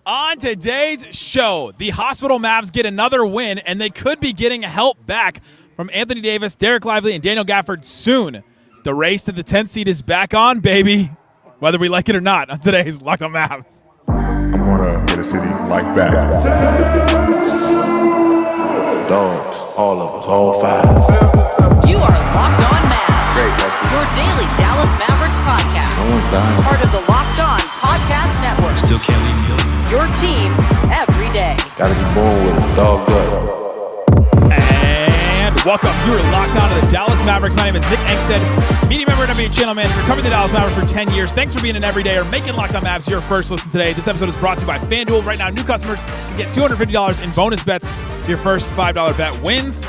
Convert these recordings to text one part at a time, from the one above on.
On today's show, the Hospital Mavs get another win, and they could be getting help back from Anthony Davis, Dereck Lively, and Daniel Gafford soon. The race to the 10th seed is back on, baby, whether we like it or not, on today's Locked On Mavs. You want to get a city like that. Dogs, all of us, all five. You are Locked On Mavs, Great, Wesley. your daily Dallas Mavericks podcast. No one's dying. Part of the Locked On Podcast Network. Still can't leave me alone. Your team every day. Gotta be born with it, dog gut. And welcome. You are locked on to the Dallas Mavericks. My name is Nick Angstadt, media member and NBA channel manager, covering the Dallas Mavericks for 10 years. Thanks for being an everydayer, making Locked On Mavs your first listen today. This episode is brought to you by FanDuel. Right now, new customers can get $250 in bonus bets if your first $5 bet wins.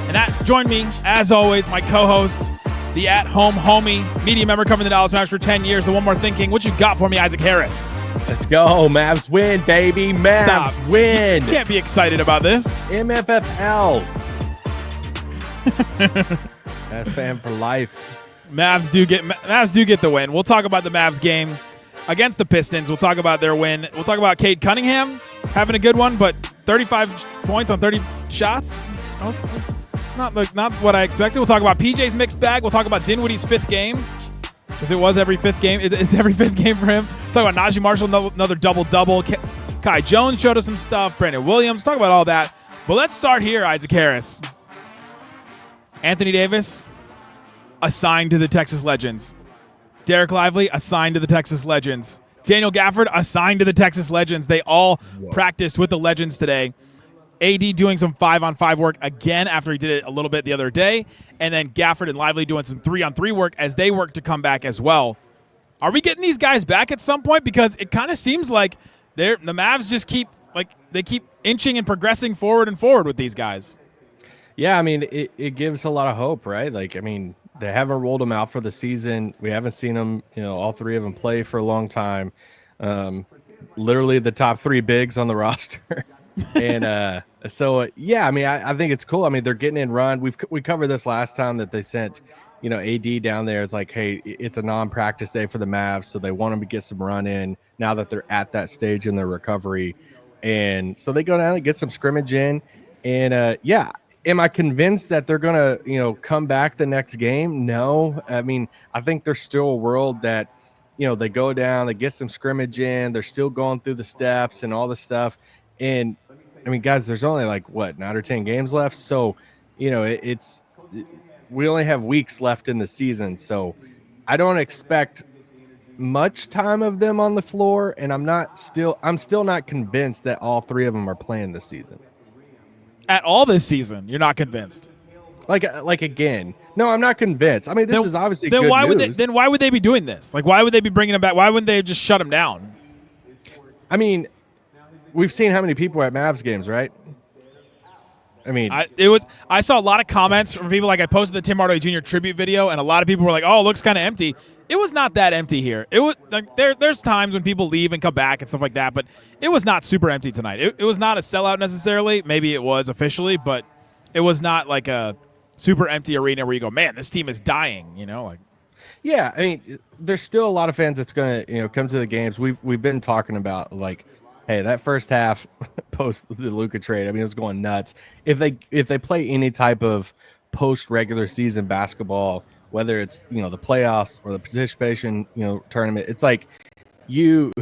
And that joined me, as always, my co-host, the at-home homie, media member covering the Dallas Mavericks for 10 years. The one more thinking, what you got for me, Isaac Harris? Let's go. Mavs win, baby. Mavs win. You can't be excited about this. MFFL. Mavs fan for life. Mavs do get the win. We'll talk about the Mavs game against the Pistons. We'll talk about their win. We'll talk about Cade Cunningham having a good one, but 35 points on 30 shots. That was not what I expected. We'll talk about PJ's mixed bag. We'll talk about Dinwiddie's fifth game, because it was every fifth game. It's every fifth game for him. Talk about Najee Marshall, another double-double. Kai Jones showed us some stuff. Brandon Williams. Talk about all that. But let's start here, Isaac Harris. Anthony Davis, assigned to the Texas Legends. Dereck Lively, assigned to the Texas Legends. Daniel Gafford, assigned to the Texas Legends. They all practiced with the Legends today. AD doing some 5-on-5 work again after he did it a little bit the other day. And then Gafford and Lively doing some 3-on-3 work as they work to come back as well. Are we getting these guys back at some point? Because it kind of seems like the Mavs just keep inching and progressing forward and forward with these guys. Yeah, I mean, it gives a lot of hope, right? Like, I mean, they haven't rolled them out for the season. We haven't seen them, all three of them play for a long time. Literally the top three bigs on the roster. And so, yeah, I mean, I think it's cool. I mean, they're getting in run. We covered this last time that they sent, AD down there. It's like, hey, it's a non-practice day for the Mavs, so they want them to get some run in now that they're at that stage in their recovery. And so they go down and get some scrimmage in. And, yeah, am I convinced that they're going to, come back the next game? No. I mean, I think there's still a world that, they go down, they get some scrimmage in, they're still going through the steps and all the stuff. And I mean, guys, there's only 9 or 10 games left. So, we only have weeks left in the season. So I don't expect much time of them on the floor. And I'm still not convinced that all three of them are playing this season. At all this season, you're not convinced? Like again. No, I'm not convinced. I mean, this is obviously good news. Then why would they be doing this? Why would they be bringing him back? Why wouldn't they just shut him down? I mean, we've seen how many people at Mavs games, right? I mean, I saw a lot of comments from people. I posted the Tim Hardaway Jr. tribute video, and a lot of people were like, "Oh, it looks kind of empty." It was not that empty here. It was there's times when people leave and come back and stuff like that, but it was not super empty tonight. It was not a sellout necessarily. Maybe it was officially, but it was not like a super empty arena where you go, "Man, this team is dying." Yeah, I mean, there's still a lot of fans that's going to come to the games. We've been talking about hey, that first half post the Luka trade, I mean, it was going nuts. If they play any type of post regular season basketball, whether it's the playoffs or the participation tournament, it's like it's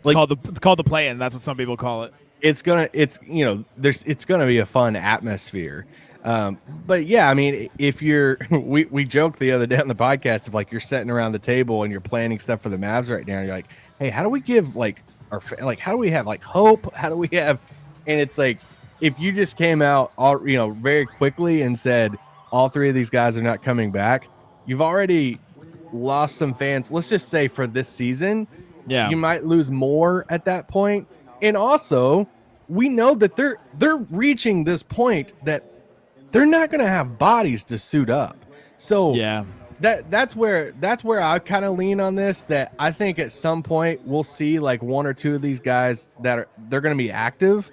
called the play-in. That's what some people call it. It's gonna be a fun atmosphere. But yeah, I mean, if you're we joked the other day on the podcast of you're sitting around the table and you're planning stuff for the Mavs right now, and you're like, hey, how do we give how do we have hope? How do we have? And it's if you just came out all very quickly and said all three of these guys are not coming back, you've already lost some fans. Let's just say for this season, you might lose more at that point. And also, we know that they're reaching this point that they're not going to have bodies to suit up. So yeah. That's where I kind of lean on this, that I think at some point we'll see 1 or 2 of these guys they're going to be active,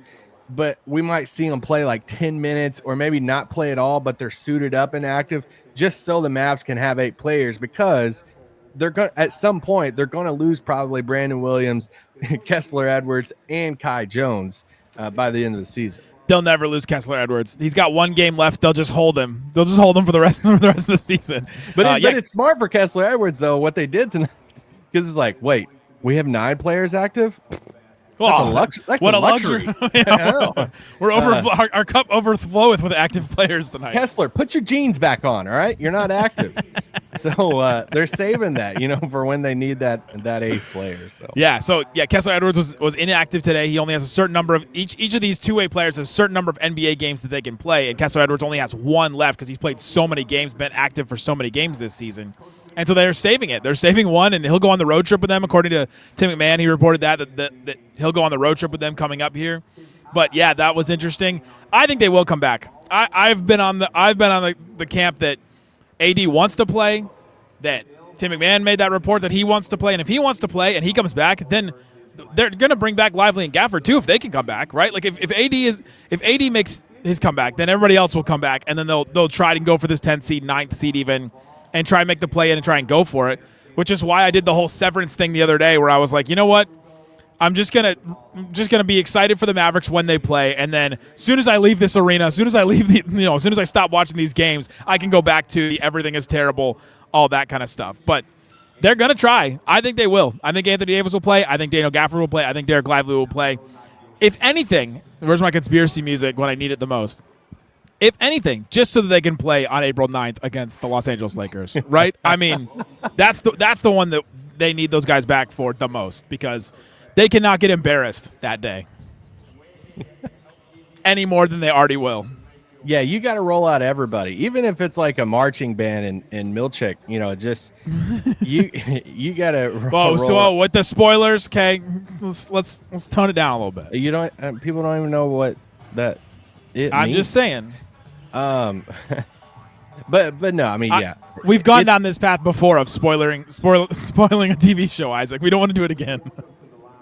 but we might see them play 10 minutes or maybe not play at all, but they're suited up and active just so the Mavs can have 8 players, because they're going at some point they're going to lose probably Brandon Williams Kessler Edwards and Kai Jones by the end of the season. They'll never lose Kessler Edwards. He's got one game left. They'll just hold him. They'll just hold him for the rest of the season. But it's smart for Kessler Edwards, though, what they did tonight. Because it's like, wait, we have 9 players active? Oh, That's a what luxury. We're our cup overfloweth with active players tonight. Kessler, put your jeans back on, all right? You're not active. So they're saving that, for when they need that 8th player. So Kessler Edwards was inactive today. He only has a certain number of each of these two-way players has a certain number of NBA games that they can play, and Kessler Edwards only has 1 left because he's played so many games, been active for so many games this season. And so they're saving it. They're saving 1, and he'll go on the road trip with them. According to Tim McMahon, he reported that he'll go on the road trip with them coming up here. But yeah, that was interesting. I think they will come back. I've been on the camp that AD wants to play, that Tim McMahon made that report that he wants to play, and if he wants to play and he comes back, then they're going to bring back Lively and Gafford too if they can come back, right? Like if AD makes his comeback, then everybody else will come back, and then they'll try to go for this 10th seed, 9th seed even, and try and make the play in and try and go for it, which is why I did the whole severance thing the other day where I was like, you know what? I'm just gonna be excited for the Mavericks when they play, and then as soon as I leave this arena, as soon as I stop watching these games, I can go back to the everything is terrible, all that kind of stuff. But they're gonna try. I think they will. I think Anthony Davis will play. I think Daniel Gafford will play. I think Dereck Lively will play. If anything, where's my conspiracy music when I need it the most? If anything, just so that they can play on April 9th against the Los Angeles Lakers, right? I mean, that's the one that they need those guys back for the most because they cannot get embarrassed that day any more than they already will. Yeah, you got to roll out everybody, even if it's like a marching band in Milchick. Just you got to. So with the spoilers, okay, let's tone it down a little bit. You don't. People don't even know what that. I'm just saying. But no, I mean, yeah, we've gone down this path before of spoiling a TV show, Isaac. We don't want to do it again.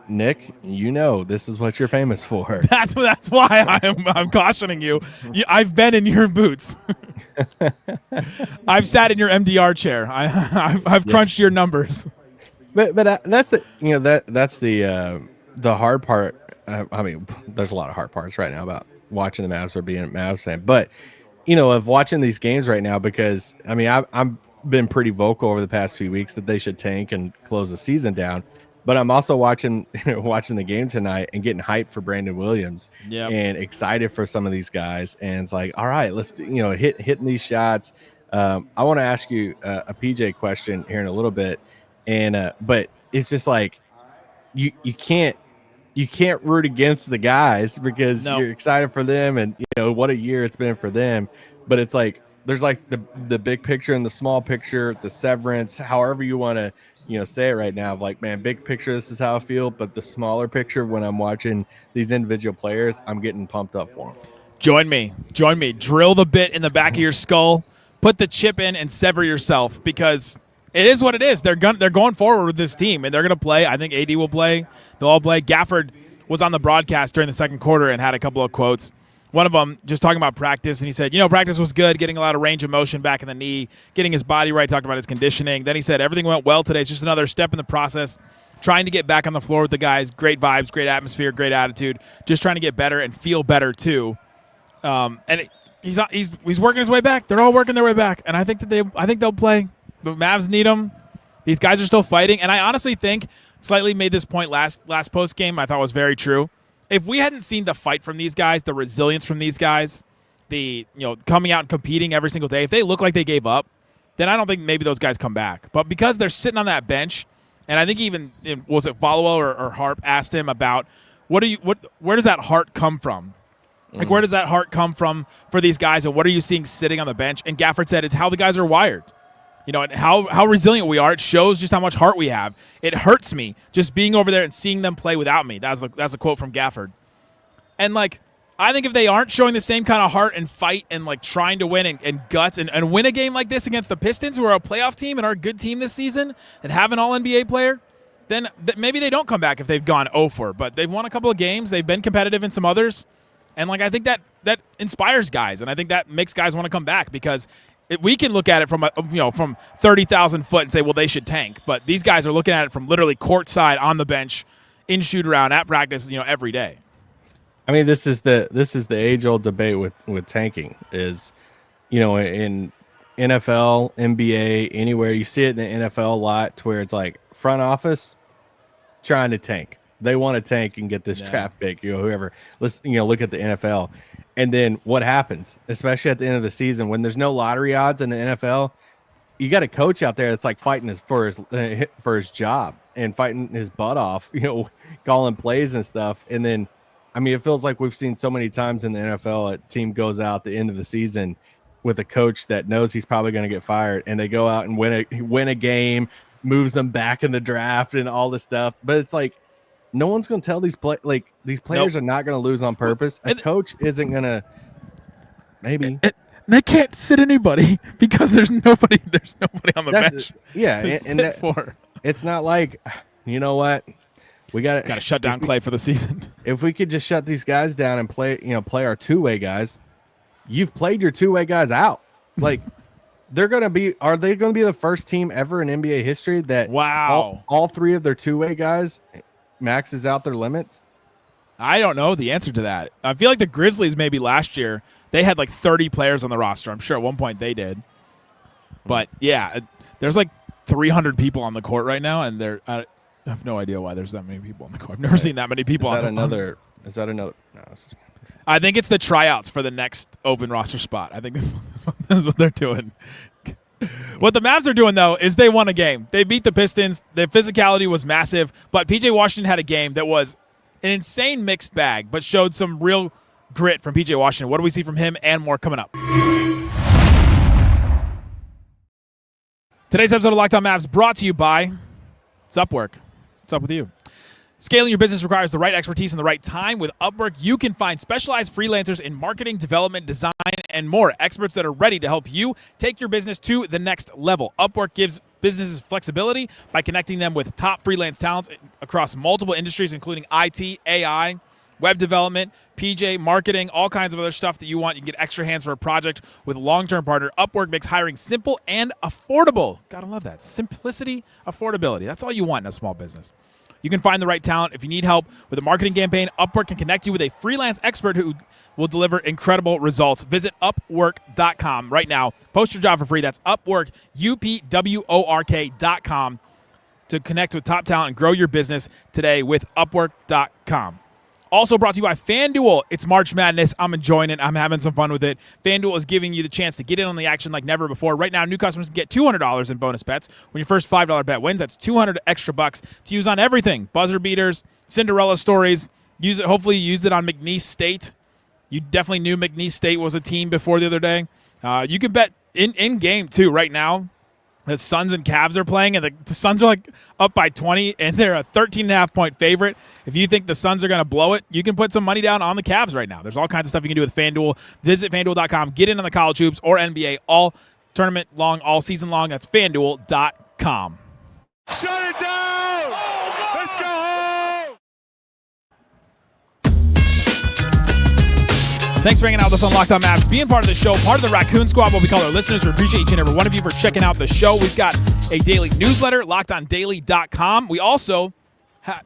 Nick, this is what you're famous for. That's why I'm cautioning you. I've been in your boots. I've sat in your MDR chair. I've crunched your numbers. But that's that's the hard part. I mean, there's a lot of hard parts right now about watching the Mavs or being a Mavs fan, but of watching these games right now, because I mean I've been pretty vocal over the past few weeks that they should tank and close the season down, but I'm also watching the game tonight and getting hyped for Brandon Williams and excited for some of these guys, and it's like, all right, let's hitting these shots. I want to ask you a PJ question here in a little bit, and but it's just like you can't root against the guys because you're excited for them, and what a year it's been for them. But it's like there's like the big picture and the small picture, the severance, however you want to say it right now. Of like, man, big picture, this is how I feel, but the smaller picture, when I'm watching these individual players, I'm getting pumped up for them. Join me. Drill the bit in the back of your skull, put the chip in, and sever yourself, because it is what it is. They're going forward with this team, and they're going to play. I think AD will play. They'll all play. Gafford was on the broadcast during the second quarter and had a couple of quotes. One of them just talking about practice, and he said, practice was good, getting a lot of range of motion back in the knee, getting his body right, talked about his conditioning. Then he said everything went well today. It's just another step in the process, trying to get back on the floor with the guys. Great vibes, great atmosphere, great attitude, just trying to get better and feel better too. And he's working his way back. They're all working their way back, and I think they'll play. The Mavs need them. These guys are still fighting, and I honestly think slightly made this point last post game. I thought was very true. If we hadn't seen the fight from these guys, the resilience from these guys, the coming out and competing every single day, if they look like they gave up, then I don't think maybe those guys come back. But because they're sitting on that bench, and I think even was it Followell or Harp asked him about where does that heart come from? Like, where does that heart come from for these guys, and what are you seeing sitting on the bench? And Gafford said it's how the guys are wired. And how resilient we are. It shows just how much heart we have. It hurts me just being over there and seeing them play without me. That's a quote from Gafford. And, I think if they aren't showing the same kind of heart and fight and, trying to win and guts and win a game like this against the Pistons, who are a playoff team and are a good team this season and have an all-NBA player, then maybe they don't come back if they've gone 0-4. But they've won a couple of games. They've been competitive in some others. And, I think that inspires guys, and I think that makes guys want to come back, because we can look at it from 30,000 foot and say, well, they should tank. But these guys are looking at it from literally courtside on the bench in shoot around at practice, every day. I mean, this is the age old debate with tanking is, in NFL, NBA, anywhere you see it in the NFL a lot, to where it's like front office trying to tank. They want to tank and get this draft pick, whoever. Let's look at the NFL, and then what happens, especially at the end of the season when there's no lottery odds in the NFL. You got a coach out there that's like fighting for his job and fighting his butt off, calling plays and stuff, and then. I mean, it feels like we've seen so many times in the NFL, a team goes out at the end of the season with a coach that knows he's probably going to get fired, and they go out and win a game, moves them back in the draft and all this stuff. But it's like no one's going to tell these players are not going to lose on purpose. A coach isn't going to They can't sit anybody because there's nobody on the bench. Yeah, to sit for. It's not like, you know what? We got to shut down Clay for the season. If we could just shut these guys down and play our two-way guys, you've played your two-way guys out. Like are they going to be the first team ever in NBA history that all three of their two-way guys maxes out their limits? I don't know the answer to that. I feel like the Grizzlies maybe last year, they had like 30 players on the roster. I'm sure at one point they did. But yeah, there's like 300 people on the court right now, and I have no idea why there's that many people on the court. I've never seen that many people on the court. Is that another? No. I think it's the tryouts for the next open roster spot. I think that's what they're doing. What the Mavs are doing, though, is they won a game. They beat the Pistons. The physicality was massive, but P.J. Washington had a game that was an insane mixed bag, but showed some real grit from P.J. Washington. What do we see from him and more coming up? Today's episode of Locked On Mavs brought to you by Upwork. What's up with you? Scaling your business requires the right expertise and the right time. With Upwork, you can find specialized freelancers in marketing, development, design, and more. Experts that are ready to help you take your business to the next level. Upwork gives businesses flexibility by connecting them with top freelance talents across multiple industries, including IT, AI, web development, PJ, marketing, all kinds of other stuff that you want. You can get extra hands for a project with a long-term partner. Upwork makes hiring simple and affordable. Gotta love that. Simplicity, affordability. That's all you want in a small business. You can find the right talent. If you need help with a marketing campaign, Upwork can connect you with a freelance expert who will deliver incredible results. Visit Upwork.com right now. Post your job for free. That's Upwork, UPWORK.com to connect with top talent and grow your business today with Upwork.com. Also brought to you by FanDuel. It's March Madness. I'm enjoying it. I'm having some fun with it. FanDuel is giving you the chance to get in on the action like never before. Right now, new customers can get $200 in bonus bets when your first $5 bet wins. That's $200 extra bucks to use on everything. Buzzer beaters, Cinderella stories. Use it. Hopefully, you used it on McNeese State. You definitely knew McNeese State was a team before the other day. You can bet in game too. Right now, the Suns and Cavs are playing, and the Suns are like up by 20, and they're a 13.5-point favorite. If you think the Suns are going to blow it, you can put some money down on the Cavs right now. There's all kinds of stuff you can do with FanDuel. Visit FanDuel.com. Get in on the college hoops or NBA all tournament long, all season long. That's FanDuel.com. Shut it down! Let's go home! Thanks for hanging out with us on Locked On Mavs, being part of the show, part of the Raccoon Squad, what we call our listeners. We appreciate each and every one of you for checking out the show. We've got a daily newsletter, LockedOnDaily.com. We also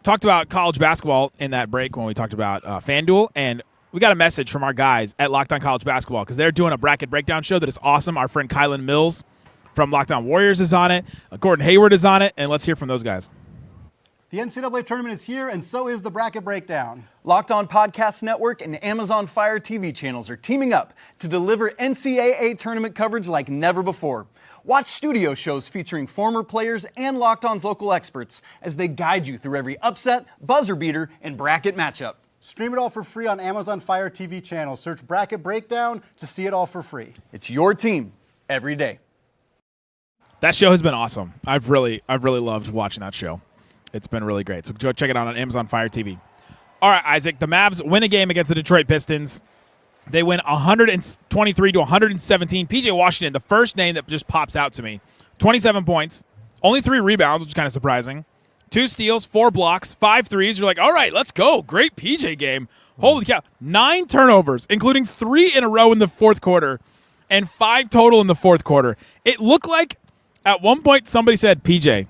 talked about college basketball in that break when we talked about FanDuel, and we got a message from our guys at Locked On College Basketball because they're doing a bracket breakdown show that is awesome. Our friend Kylan Mills from Locked On Warriors is on it. Gordon Hayward is on it, and let's hear from those guys. The NCAA tournament is here, and so is the bracket breakdown. Locked On Podcast Network and Amazon Fire TV channels are teaming up to deliver NCAA tournament coverage like never before. Watch studio shows featuring former players and Locked On's local experts as they guide you through every upset, buzzer beater, and bracket matchup. Stream it all for free on Amazon Fire TV channel. Search Bracket Breakdown to see it all for free. It's your team every day. That show has been awesome. I've really loved watching that show. It's been really great. So go check it out on Amazon Fire TV. All right, Isaac, the Mavs win a game against the Detroit Pistons. They win 123 to 117. P.J. Washington, the first name that just pops out to me. 27 points, only 3 rebounds, which is kind of surprising. 2 steals, 4 blocks, 5 threes. You're like, all right, let's go. Great P.J. game. Holy cow. 9 turnovers, including 3 in a row in the fourth quarter and 5 total in the fourth quarter. It looked like at one point somebody said, P.J.,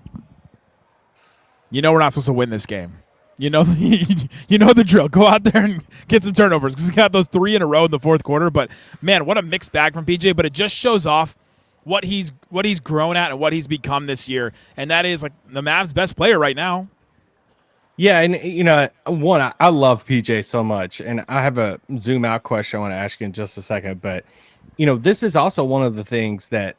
you know we're not supposed to win this game. You know, you know the drill. Go out there and get some turnovers because he got those 3 in a row in the fourth quarter. But man, what a mixed bag from PJ. But it just shows off what he's grown at and what he's become this year, and that is like the Mavs' best player right now. Yeah, and I love PJ so much, and I have a zoom out question I want to ask you in just a second. But this is also one of the things that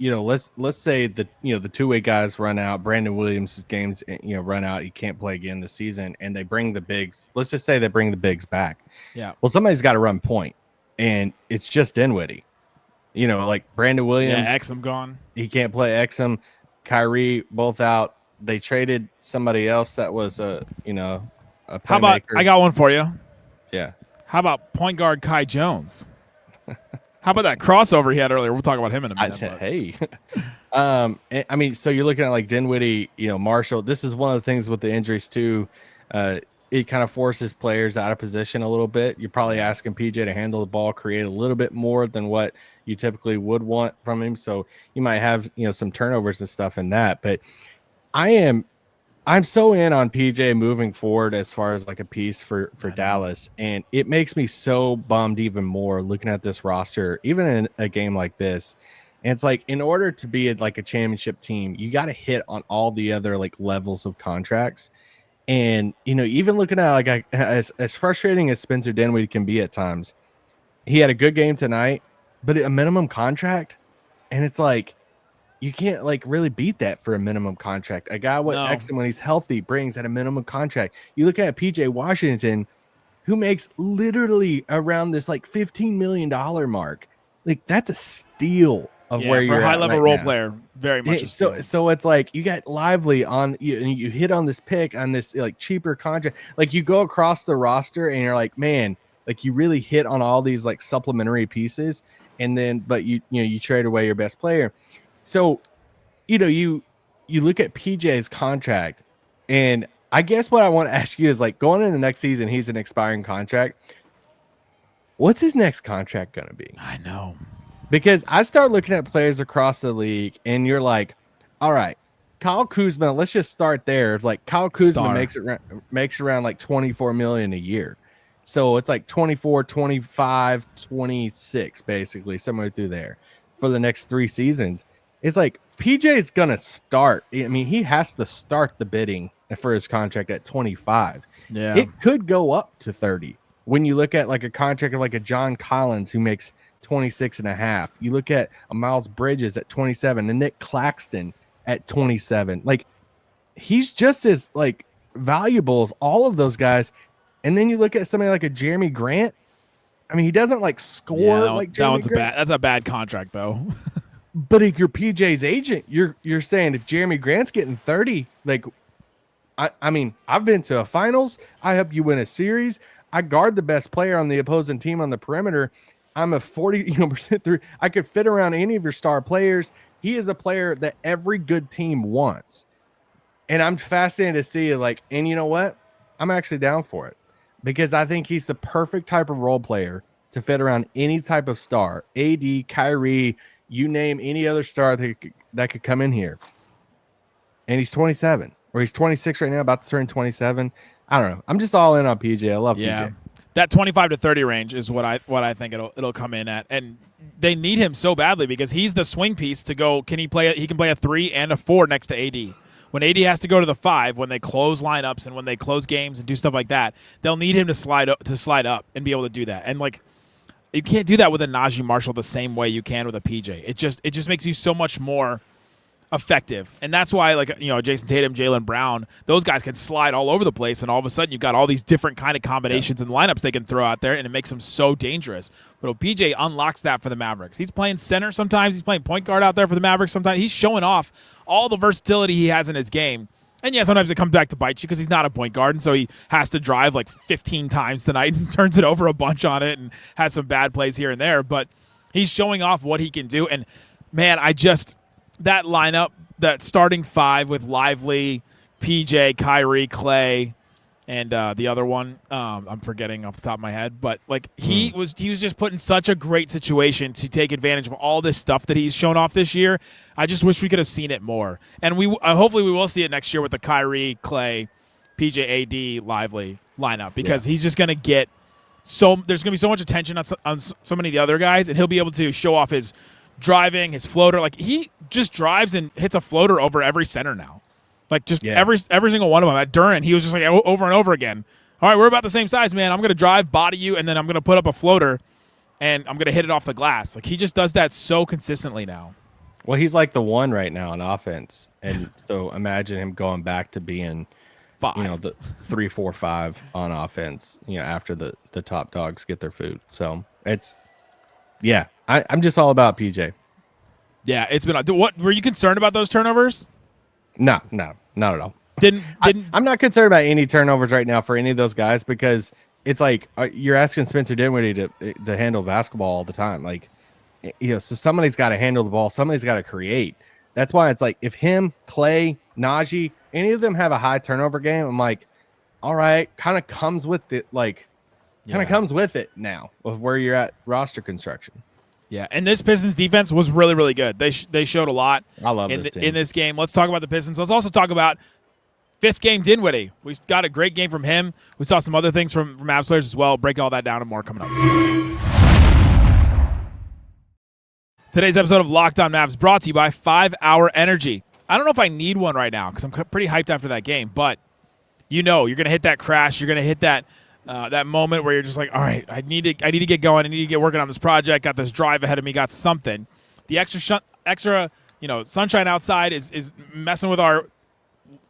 let's say that the two-way guys run out, Brandon Williams' games run out, he can't play again this season, and they bring the bigs. Let's just say they bring the bigs back. Yeah. Well, somebody's got to run point, and it's just Dinwiddie. Like Brandon Williams. Yeah, Exum gone. He can't play Exum. Kyrie both out. They traded somebody else that was a playmaker. How about, I got one for you. Yeah. How about point guard Kai Jones? How about that crossover he had earlier? We'll talk about him in a minute. Hey. I mean, so you're looking at like Dinwiddie, Marshall. This is one of the things with the injuries too. It kind of forces players out of position a little bit. You're probably asking PJ to handle the ball, create a little bit more than what you typically would want from him. So you might have, some turnovers and stuff in that. But I'm so in on PJ moving forward as far as like a piece for Dallas. And it makes me so bummed even more looking at this roster, even in a game like this. And it's like, in order to be like a championship team, you got to hit on all the other like levels of contracts. And, even looking at like as frustrating as Spencer Dinwiddie can be at times, he had a good game tonight, but a minimum contract. And it's like, you can't like really beat that for a minimum contract. A guy with Exum when he's healthy brings at a minimum contract. You look at PJ Washington, who makes literally around this like $15 million mark. Like that's a steal of where you're for a high level right role now. player. Very much. So it's like you got Lively on you hit on this pick on this like cheaper contract. Like you go across the roster and you're like, man, like you really hit on all these like supplementary pieces, and then but you trade away your best player. So you look at PJ's contract, and I guess what I want to ask you is like going into next season, he's an expiring contract. What's his next contract going to be? I know. Because I start looking at players across the league, and you're like, all right, Kyle Kuzma, let's just start there. It's like Kyle Kuzma makes around like $24 million a year. So it's like 24, 25, 26, basically, somewhere through there for the next 3 seasons. It's like PJ is going to start. I mean, he has to start the bidding for his contract at 25. Yeah. It could go up to 30. When you look at like a contract of like a John Collins who makes 26.5, you look at a Miles Bridges at 27 and Nick Claxton at 27. Like he's just as like valuable as all of those guys. And then you look at somebody like a Jeremy Grant. I mean, he doesn't like score like Jeremy Grant. That's a bad contract though. But if you're PJ's agent, you're saying if Jeremy Grant's getting 30, like I mean, I've been to a finals. I help you win a series. I guard the best player on the opposing team on the perimeter. I'm a 40% through. I could fit around any of your star players. He is a player that every good team wants. And I'm fascinated to see like, and you know what? I'm actually down for it because I think he's the perfect type of role player to fit around any type of star. AD, Kyrie, you name any other star that could come in here. And he's 27 or he's 26 right now, about to turn 27. I don't know. I'm just all in on PJ. I love PJ. That 25 to 30 range is what I think it'll come in at. And they need him so badly because he's the swing piece to go. He can play a 3 and a 4 next to AD. When AD has to go to the 5, when they close lineups and when they close games and do stuff like that, they'll need him to slide up and be able to do that. And like you can't do that with a Najee Marshall the same way you can with a PJ. It just makes you so much more effective. And that's why, like, Jason Tatum, Jaylen Brown, those guys can slide all over the place, and all of a sudden you've got all these different kind of combinations and lineups they can throw out there, and it makes them so dangerous. But PJ unlocks that for the Mavericks. He's playing center sometimes. He's playing point guard out there for the Mavericks sometimes. He's showing off all the versatility he has in his game. And, yeah, sometimes it comes back to bite you because he's not a point guard, and so he has to drive like 15 times tonight and turns it over a bunch on it and has some bad plays here and there. But he's showing off what he can do. And, man, that lineup, that starting 5 with Lively, PJ, Kyrie, Clay, and the other one, I'm forgetting off the top of my head, but like he was just put in such a great situation to take advantage of all this stuff that he's shown off this year. I just wish we could have seen it more, and hopefully we will see it next year with the Kyrie, Clay, PJ, AD, Lively lineup because he's just going to get there's going to be so much attention on so many of the other guys, and he'll be able to show off his driving, his floater. Like, he just drives and hits a floater over every center now. Like, just every single one of them. At Duran, he was just like over and over again. All right, we're about the same size, man. I'm going to drive, body you, and then I'm going to put up a floater, and I'm going to hit it off the glass. Like, he just does that so consistently now. Well, he's like the one right now on offense, and so imagine him going back to being, the 3, 4, 5 on offense. After the top dogs get their food. So it's, I'm just all about PJ. Yeah, it's been. What were you concerned about those turnovers? No, not at all. I'm not concerned about any turnovers right now for any of those guys because it's like you're asking Spencer Dinwiddie to handle basketball all the time. Like, so somebody's got to handle the ball. Somebody's got to create. That's why it's like if him, Clay, Najee, any of them have a high turnover game, I'm like, all right, kind of comes with it. Like, comes with it now of where you're at roster construction. Yeah, and this Pistons defense was really, really good. They showed a lot. I love this team. In this game. Let's talk about the Pistons. Let's also talk about fifth game Dinwiddie. We got a great game from him. We saw some other things from Mavs players as well. Break all that down and more coming up. Today's episode of Locked On Mavs brought to you by 5 Hour Energy. I don't know if I need one right now because I'm pretty hyped after that game, but you're going to hit that crash. You're going to hit that moment where you're just like, all right, I need to get going. I need to get working on this project. Got this drive ahead of me. Got something. The extra sunshine outside is messing with our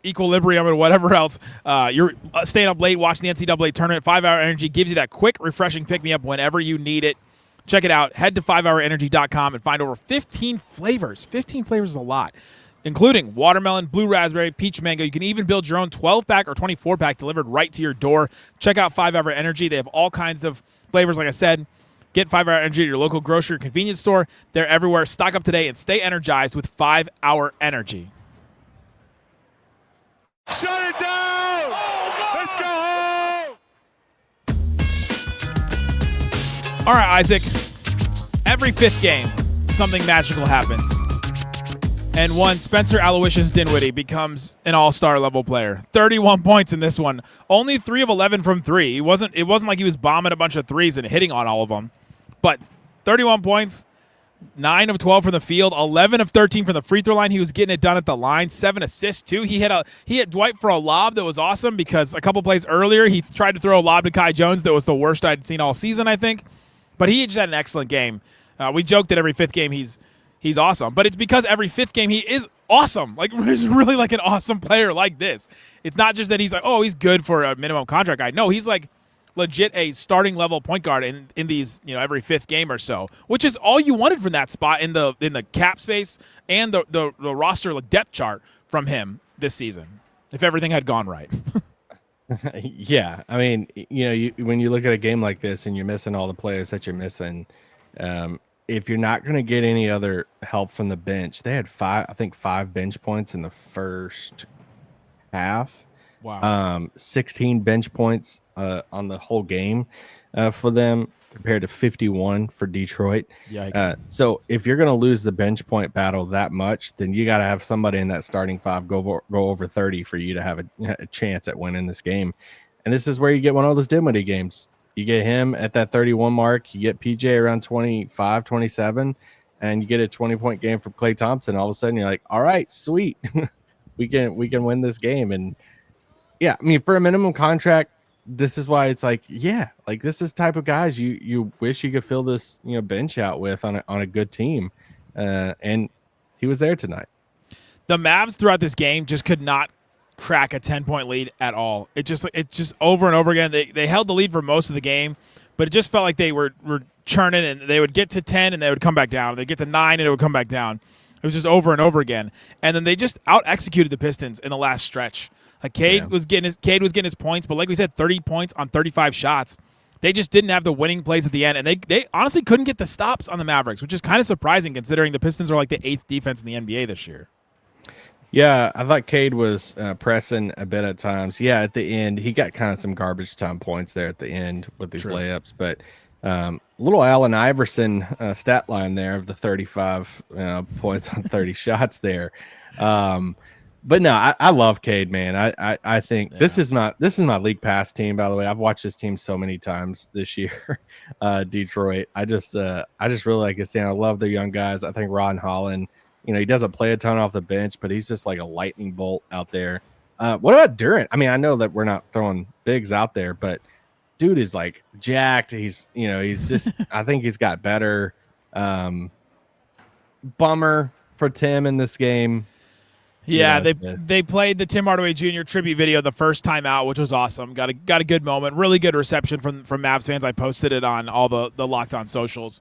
equilibrium and whatever else. You're staying up late watching the NCAA tournament. 5 Hour Energy gives you that quick, refreshing pick-me-up whenever you need it. Check it out. Head to 5hourenergy.com and find over 15 flavors. 15 flavors is a lot, including watermelon, blue raspberry, peach mango. You can even build your own 12-pack or 24-pack delivered right to your door. Check out 5 Hour Energy. They have all kinds of flavors, like I said. Get 5 Hour Energy at your local grocery or convenience store. They're everywhere. Stock up today and stay energized with 5 Hour Energy. Shut it down! Let's go home! All right, Isaac. Every fifth game, something magical happens. And one Spencer Aloysius Dinwiddie becomes an all-star level player. 31 points in this one. Only 3 of 11 from 3. It wasn't like he was bombing a bunch of threes and hitting on all of them. But 31 points, 9 of 12 from the field, 11 of 13 from the free throw line. He was getting it done at the line. 7 assists too. He hit Dwight for a lob that was awesome because a couple plays earlier he tried to throw a lob to Kai Jones that was the worst I'd seen all season, I think. But he just had an excellent game. We joked that every fifth game he's awesome, but it's because every fifth game he is awesome. Like, he's really like an awesome player like this. It's not just that he's like, oh, he's good for a minimum contract guy. No, he's like legit a starting level point guard in these, every fifth game or so, which is all you wanted from that spot in the cap space and the roster depth chart from him this season, if everything had gone right. Yeah, I mean, when you look at a game like this and you're missing all the players that you're missing, if you're not going to get any other help from the bench, they had 5 bench points in the first half. Wow. 16 bench points on the whole game for them compared to 51 for Detroit. Yikes. So if you're going to lose the bench point battle that much, then you got to have somebody in that starting 5 go over 30 for you to have a chance at winning this game. And this is where you get one of those Dinwiddie games. You get him at that 31 mark. You get PJ around 25, 27, and you get a 20-point game from Klay Thompson. All of a sudden, you're like, all right, sweet. we can win this game. And, yeah, I mean, for a minimum contract, this is why it's like, yeah, like this is the type of guys you wish you could fill this bench out with on a good team. And he was there tonight. The Mavs throughout this game just could not crack a 10-point lead at all. It just over and over again. They held the lead for most of the game, but it just felt like they were churning, and they would get to 10 and they would come back down. They'd get to 9 and it would come back down. It was just over and over again. And then they just out-executed the Pistons in the last stretch. Like Cade was getting his points, but like we said, 30 points on 35 shots. They just didn't have the winning plays at the end, and they honestly couldn't get the stops on the Mavericks, which is kind of surprising considering the Pistons are like the 8th defense in the NBA this year. Yeah, I thought Cade was pressing a bit at times. Yeah, at the end, he got kind of some garbage time points there at the end with these layups. But little Allen Iverson stat line there of the 35 points on 30 shots there. But no, I love Cade, man. I think this is my league pass team. By the way, I've watched this team so many times this year. Detroit. I just really like this team. I love the young guys. I think Ron Holland. He doesn't play a ton off the bench, but he's just like a lightning bolt out there. What about Durant? I mean, I know that we're not throwing bigs out there, but dude is like jacked. He's just. I think he's got better. Bummer for Tim in this game. Yeah, they played the Tim Hardaway Jr. tribute video the first time out, which was awesome. Got a good moment, really good reception from Mavs fans. I posted it on all the Locked On socials.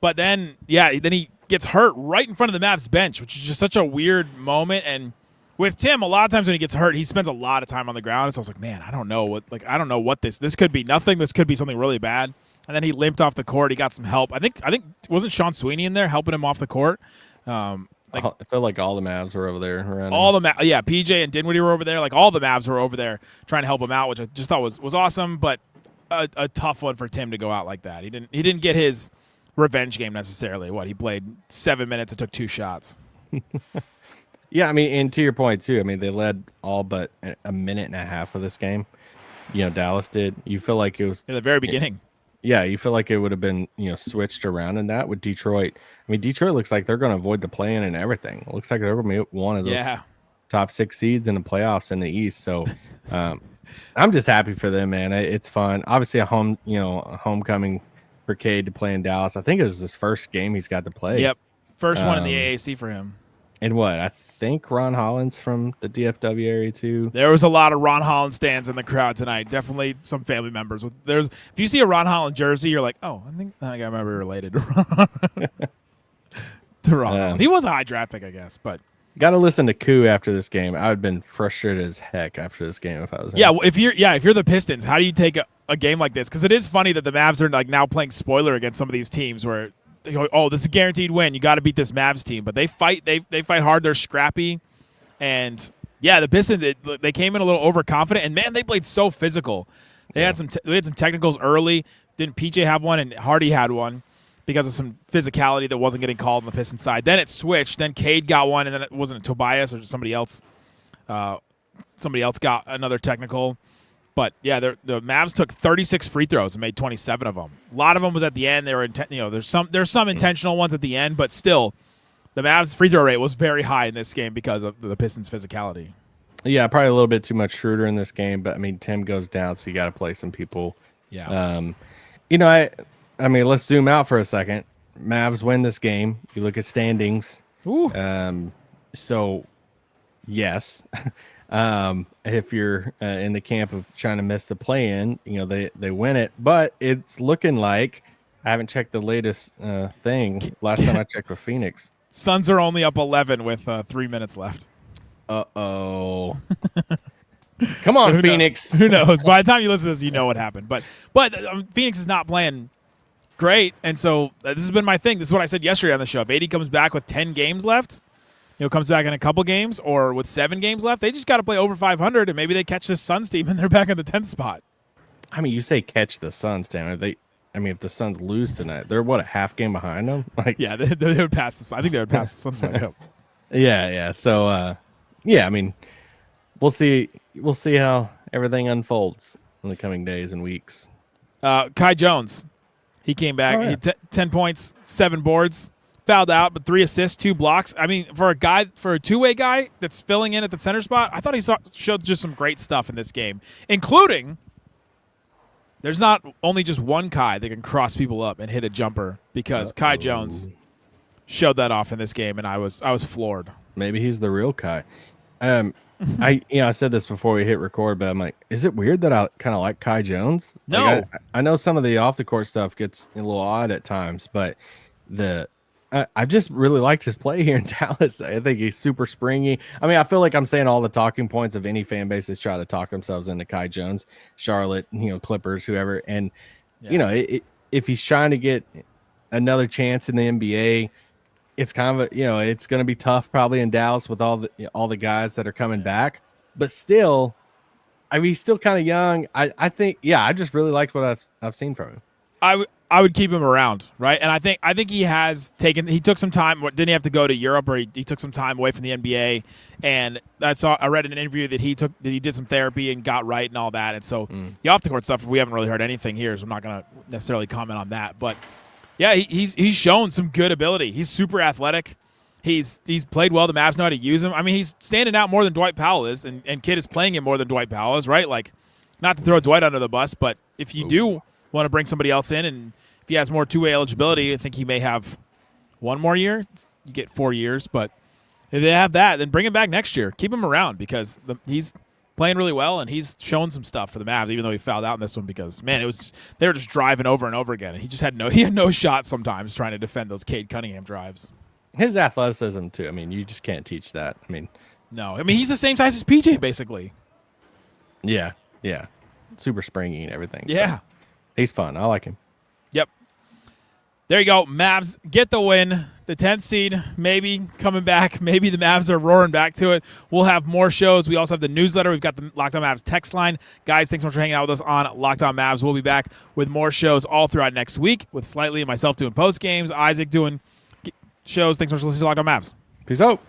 But then he gets hurt right in front of the Mavs bench, which is just such a weird moment. And with Tim, a lot of times when he gets hurt, he spends a lot of time on the ground. So I was like, man, I don't know what this could be nothing. This could be something really bad. And then he limped off the court. He got some help. I think wasn't Sean Sweeney in there helping him off the court? I feel like all the Mavs were over there around PJ and Dinwiddie were over there. Like all the Mavs were over there trying to help him out, which I just thought was awesome, but a tough one for Tim to go out like that. He didn't get his revenge game necessarily. He played 7 minutes and took 2 shots. Yeah, I mean, and to your point too, I mean, they led all but a minute and a half of this game. Dallas did. You feel like it was at the very beginning. Yeah, you feel like it would have been, switched around in that with Detroit. I mean, Detroit looks like they're going to avoid the play-in and everything. It looks like they're going to be one of those top 6 seeds in the playoffs in the East. So I'm just happy for them, man. It's fun. Obviously, a homecoming for Cade to play in Dallas. I think it was his first game he's got to play. Yep, first one in the AAC for him. And I think Ron Holland's from the DFW area too. There was a lot of Ron Holland stands in the crowd tonight. Definitely some family members. If you see a Ron Holland jersey, you're like, oh, I think I might be related to Ron Holland. He was a high draft pick, I guess, but got to listen to Koo after this game. I would have been frustrated as heck after this game if I was. Yeah, if you're the Pistons, how do you take a game like this? Because it is funny that the Mavs are like now playing spoiler against some of these teams where. They go, oh, this is a guaranteed win. You got to beat this Mavs team, but they fight. They fight hard. They're scrappy, and the Pistons they came in a little overconfident, and man, they played so physical. They had some technicals early. Didn't PJ have one, and Hardy had one because of some physicality that wasn't getting called on the Pistons side. Then it switched. Then Cade got one, and then it wasn't Tobias or somebody else. Somebody else got another technical. But the Mavs took 36 free throws and made 27 of them. A lot of them was at the end. They were there's some intentional ones at the end, but still, the Mavs free throw rate was very high in this game because of the Pistons' physicality. Yeah, probably a little bit too much Schroeder in this game, but I mean Tim goes down, so you got to play some people. Yeah. I mean, let's zoom out for a second. Mavs win this game. You look at standings. Ooh. So, yes. If you're in the camp of trying to miss the play-in, they win it, but it's looking like I haven't checked the latest thing. Last time I checked with Phoenix, Suns are only up 11 with 3 minutes left. Uh-oh. Come on, Phoenix. Who knows? By the time you listen to this, you know what happened. But Phoenix is not playing great, and so this has been my thing. This is what I said yesterday on the show. If AD comes back with 10 games left, comes back in a couple games or with 7 games left, they just got to play over 500, and maybe they catch this Suns team and they're back in the 10th spot. I mean, you say catch the Suns, Dan. If the Suns lose tonight, they're a half game behind them. They would pass the Suns. I think they would pass the Suns right up. Yeah. So, I mean, we'll see how everything unfolds in the coming days and weeks. Kai Jones, he came back. Oh, yeah. He 10 points, 7 boards. Fouled out, but 3 assists, 2 blocks. I mean, for a two-way guy that's filling in at the center spot, I thought he showed just some great stuff in this game, including there's not only just one Kai that can cross people up and hit a jumper because Kai Jones showed that off in this game, and I was floored. Maybe he's the real Kai. I said this before we hit record, but I'm like, is it weird that I kind of like Kai Jones? No, I know some of the off-the-court stuff gets a little odd at times, but I just really liked his play here in Dallas. I think he's super springy. I mean, I feel like I'm saying all the talking points of any fan base that's trying to talk themselves into Kai Jones, Charlotte, Clippers, whoever. And, if he's trying to get another chance in the NBA, it's kind of it's going to be tough probably in Dallas with all the guys that are coming back. But still, I mean, he's still kind of young. I think, I just really liked what I've seen from him. I would keep him around, right? And I think he took some time. Didn't he have to go to Europe, or he took some time away from the NBA? And I read in an interview that he did some therapy and got right and all that. And so the off the court stuff, we haven't really heard anything here, so I'm not going to necessarily comment on that. But yeah, he's shown some good ability. He's super athletic. He's played well. The Mavs know how to use him. I mean, he's standing out more than Dwight Powell is, and Kidd is playing him more than Dwight Powell is, right? Like, not to throw Dwight under the bus, but if you do want to bring somebody else in, and if he has more two-way eligibility, I think he may have one more year. You get 4 years, but if they have that, then bring him back next year. Keep him around because he's playing really well, and he's shown some stuff for the Mavs, even though he fouled out in this one because, man, they were just driving over and over again, and he had no shot sometimes trying to defend those Cade Cunningham drives. His athleticism, too. I mean, you just can't teach that. No. I mean, he's the same size as PJ, basically. Yeah. Super springy and everything. Yeah. He's fun. I like him. Yep. There you go. Mavs get the win. The 10th seed maybe coming back. Maybe the Mavs are roaring back to it. We'll have more shows. We also have the newsletter. We've got the Locked On Mavs text line. Guys, thanks so much for hanging out with us on Locked On Mavs. We'll be back with more shows all throughout next week with Slightly and myself doing post games, Isaac doing shows. Thanks so much for listening to Locked On Mavs. Peace out.